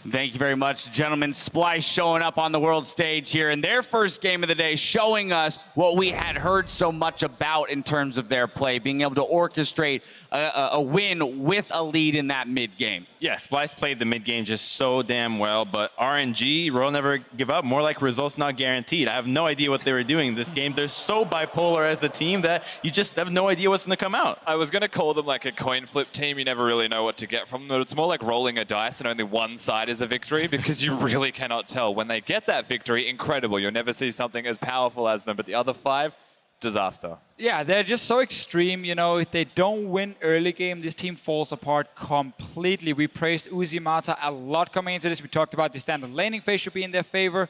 Thank you very much, gentlemen. Splyce showing up on the world stage here in their first game of the day, showing us what we had heard so much about in terms of their play, being able to orchestrate a win with a lead in that mid game. Yeah, Splyce played the mid game just so damn well, but RNG, roll never give up, more like results not guaranteed. I have no idea what they were doing this game. They're so bipolar as a team that you just have no idea what's going to come out. I was going to call them like a coin flip team. You never really know what to get from them, but it's more like rolling a dice and only one side is a victory, because you really cannot tell. When they get that victory, incredible. You'll never see something as powerful as them, but the other 5, disaster. Yeah, they're just so extreme. You know, if they don't win early game, this team falls apart completely. We praised Uzimata a lot coming into this. We talked about the standard laning phase should be in their favor.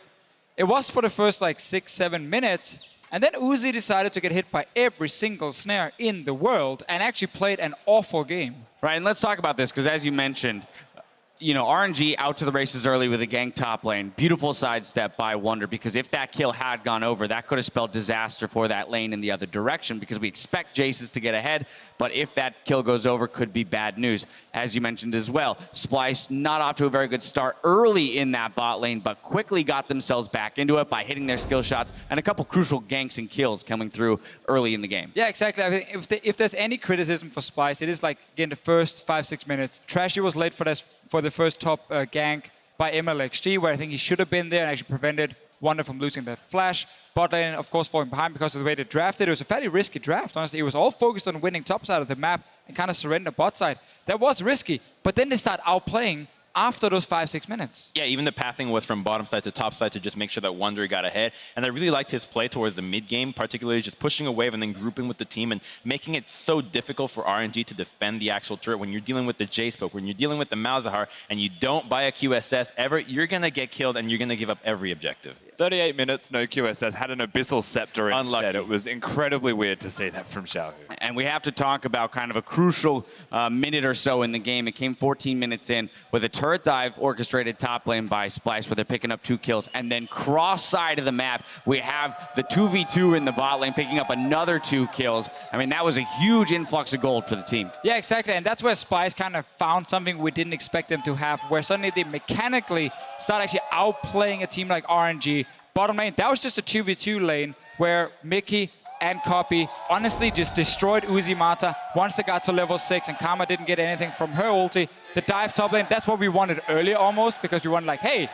It was for the first like 6-7 minutes, and then Uzi decided to get hit by every single snare in the world and actually played an awful game. Right, and let's talk about this, because as you mentioned, you know, RNG out to the races early with a gank top lane. Beautiful sidestep by Wonder, because if that kill had gone over, that could have spelled disaster for that lane in the other direction, because we expect Jaces to get ahead, but if that kill goes over, could be bad news. As you mentioned as well, Splyce not off to a very good start early in that bot lane, but quickly got themselves back into it by hitting their skill shots and a couple crucial ganks and kills coming through early in the game. Yeah, exactly. I think if there's any criticism for Splyce, it is like, again, the first 5-6 minutes. Trashy was late for the first top gank by MLXG, where I think he should have been there and actually prevented Wonder from losing that flash. Bot lane, of course, falling behind because of the way they drafted. It was a fairly risky draft, honestly. It was all focused on winning top side of the map and kind of surrender bot side. That was risky, but then they start outplaying after those 5-6 minutes. Yeah, even the pathing was from bottom side to top side to just make sure that Wonder got ahead. And I really liked his play towards the mid game, particularly just pushing a wave and then grouping with the team and making it so difficult for RNG to defend the actual turret. When you're dealing with the Jace poke, when you're dealing with the Malzahar, and you don't buy a QSS ever, you're going to get killed and you're going to give up every objective. 38 minutes, no QSS, had an Abyssal Scepter instead. Unlucky. It was incredibly weird to see that from Xiaohu. And we have to talk about kind of a crucial minute or so in the game. It came 14 minutes in with a turret dive orchestrated top lane by Splyce, where they're picking up 2 kills. And then cross side of the map, we have the 2v2 in the bot lane picking up another 2 kills. I mean, that was a huge influx of gold for the team. Yeah, exactly. And that's where Splyce kind of found something we didn't expect them to have, where suddenly they mechanically start actually outplaying a team like RNG. Bottom lane, that was just a 2v2 lane where Mickey and Copy honestly just destroyed Uzimata once they got to level 6, and Karma didn't get anything from her ulti. The dive top lane, that's what we wanted earlier almost, because we wanted like, hey,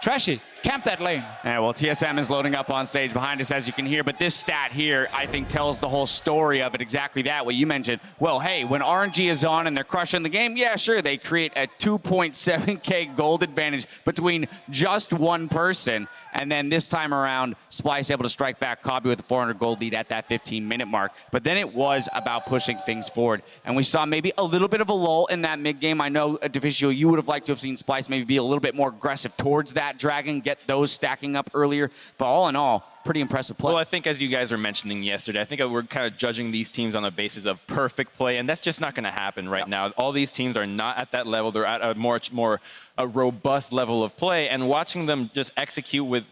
Trashy, camp that lane. Yeah, well, TSM is loading up on stage behind us, as you can hear, but this stat here, I think, tells the whole story of it exactly that, what you mentioned. Well, hey, when RNG is on and they're crushing the game, yeah, sure, they create a 2.7k gold advantage between just one person, and then this time around, Splyce able to strike back Cobby with a 400 gold lead at that 15-minute mark, but then it was about pushing things forward, and we saw maybe a little bit of a lull in that mid-game. I know, Deficio, you would have liked to have seen Splyce maybe be a little bit more aggressive towards that Dragon, get those stacking up earlier, but all in all, pretty impressive play. Well, I think as you guys were mentioning yesterday, I think we're kind of judging these teams on the basis of perfect play, and that's just not going to happen right now. All these teams are not at that level. They're at a much more robust level of play, and watching them just execute with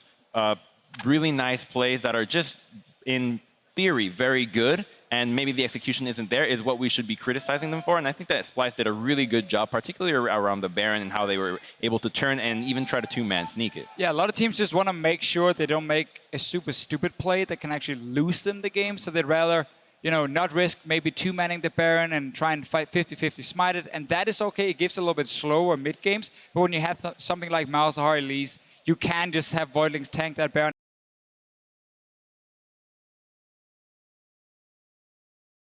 really nice plays that are just, in theory, very good, and maybe the execution isn't there, is what we should be criticizing them for. And I think that Splyce did a really good job, particularly around the Baron and how they were able to turn and even try to 2-man sneak it. Yeah, a lot of teams just want to make sure they don't make a super stupid play that can actually lose them the game, so they'd rather, you know, not risk maybe 2-manning the Baron and try and fight 50-50 smite it, and that is okay. It gives a little bit slower mid-games, but when you have something like Malzahar Elise, you can just have Voidlings tank that Baron.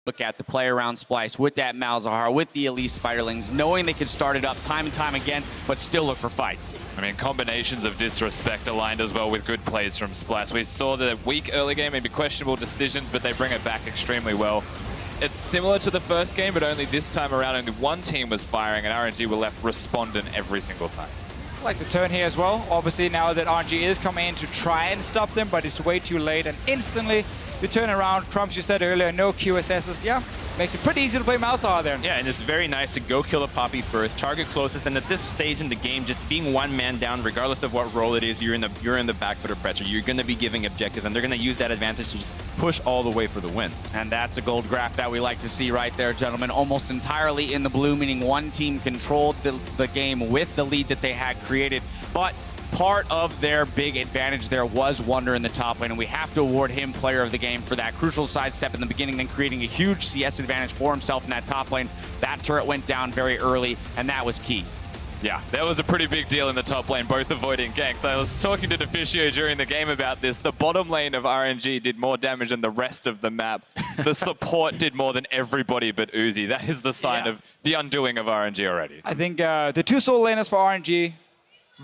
Look at the play around Splyce with that Malzahar, with the Elise Spiderlings, knowing they could start it up time and time again, but still look for fights. I mean, combinations of disrespect aligned as well with good plays from Splyce. We saw the weak early game, maybe questionable decisions, but they bring it back extremely well. It's similar to the first game, but only this time around only one team was firing, and RNG were left respondent every single time. I like the turn here as well. Obviously, now that RNG is coming in to try and stop them, but it's way too late, and instantly you turn around. Crumbs, you said earlier, no QSSs. Yeah, makes it pretty easy to play Malzahar there. Yeah, and it's very nice to go kill the Poppy first, target closest, and at this stage in the game, just being one man down, regardless of what role it is, you're in the back foot of pressure. You're going to be giving objectives, and they're going to use that advantage to just push all the way for the win. And that's a gold graph that we like to see right there, gentlemen. Almost entirely in the blue, meaning one team controlled the game with the lead that they had created. But part of their big advantage there was Wunder in the top lane, and we have to award him player of the game for that crucial sidestep in the beginning, then creating a huge CS advantage for himself in that top lane. That turret went down very early, and that was key. Yeah, that was a pretty big deal in the top lane, both avoiding ganks. I was talking to Deficio during the game about this. The bottom lane of RNG did more damage than the rest of the map. The support did more than everybody but Uzi. That is the sign of the undoing of RNG already. I think the two solo laners for RNG,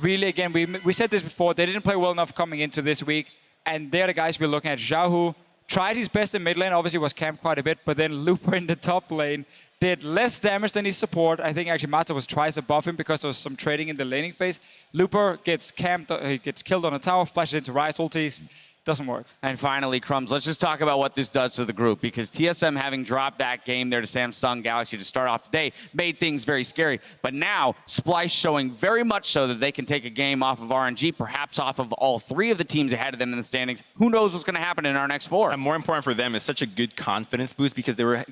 really, again, we said this before, they didn't play well enough coming into this week, and they're the guys we're looking at. Xiaohu tried his best in mid lane, obviously was camped quite a bit, but then Looper in the top lane did less damage than his support. I think actually Mata was twice above him because there was some trading in the laning phase. Looper gets camped, he gets killed on a tower, flashes into Ryze ultis. Doesn't work. And finally, Crumbs, let's just talk about what this does to the group, because TSM having dropped that game there to Samsung Galaxy to start off the day made things very scary. But now, Splyce showing very much so that they can take a game off of RNG, perhaps off of all three of the teams ahead of them in the standings. Who knows what's going to happen in our next four? And more important for them is such a good confidence boost, because they were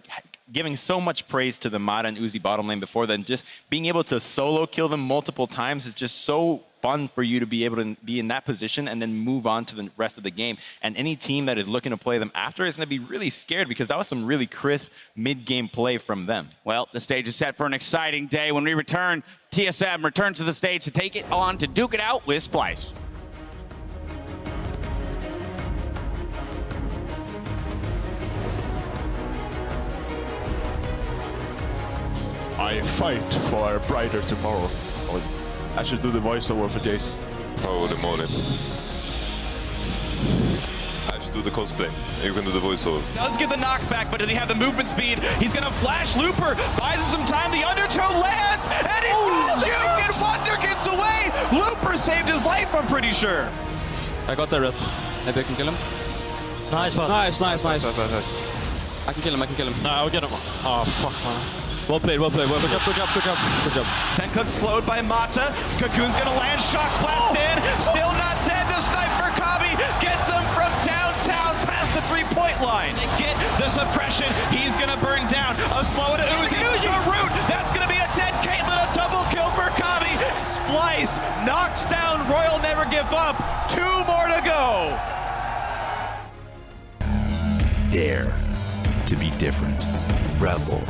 giving so much praise to the Mata and Uzi bottom lane before then. Just being able to solo kill them multiple times is just so fun for you to be able to be in that position and then move on to the rest of the game. And any team that is looking to play them after is going to be really scared, because that was some really crisp mid-game play from them. Well, the stage is set for an exciting day. When we return, TSM returns to the stage to take it on to duke it out with Splyce. I fight for a brighter tomorrow. I should do the voiceover for Jace. Holy moly. I should do the cosplay. You can do the voiceover. Does get the knockback, but does he have the movement speed? He's gonna flash Looper, buys him some time, the undertow lands, and he falls out, and Wunder gets away! Looper saved his life, I'm pretty sure. I got the red. Maybe I can kill him. Nice, nice. I can kill him. No, I'll get him. Oh, fuck, man. Well played. Good job. Sencook slowed by Mata. Cocoon's gonna land, shock blast in, still not dead. The sniper Kabi gets him from downtown past the three-point line. They get the suppression, he's gonna burn down. A slow to Uzi, a root, that's gonna be a dead Caitlyn, a double kill for Kabi. Splyce knocks down Royal Never Give Up, 2 more to go. Dare to be different. Revel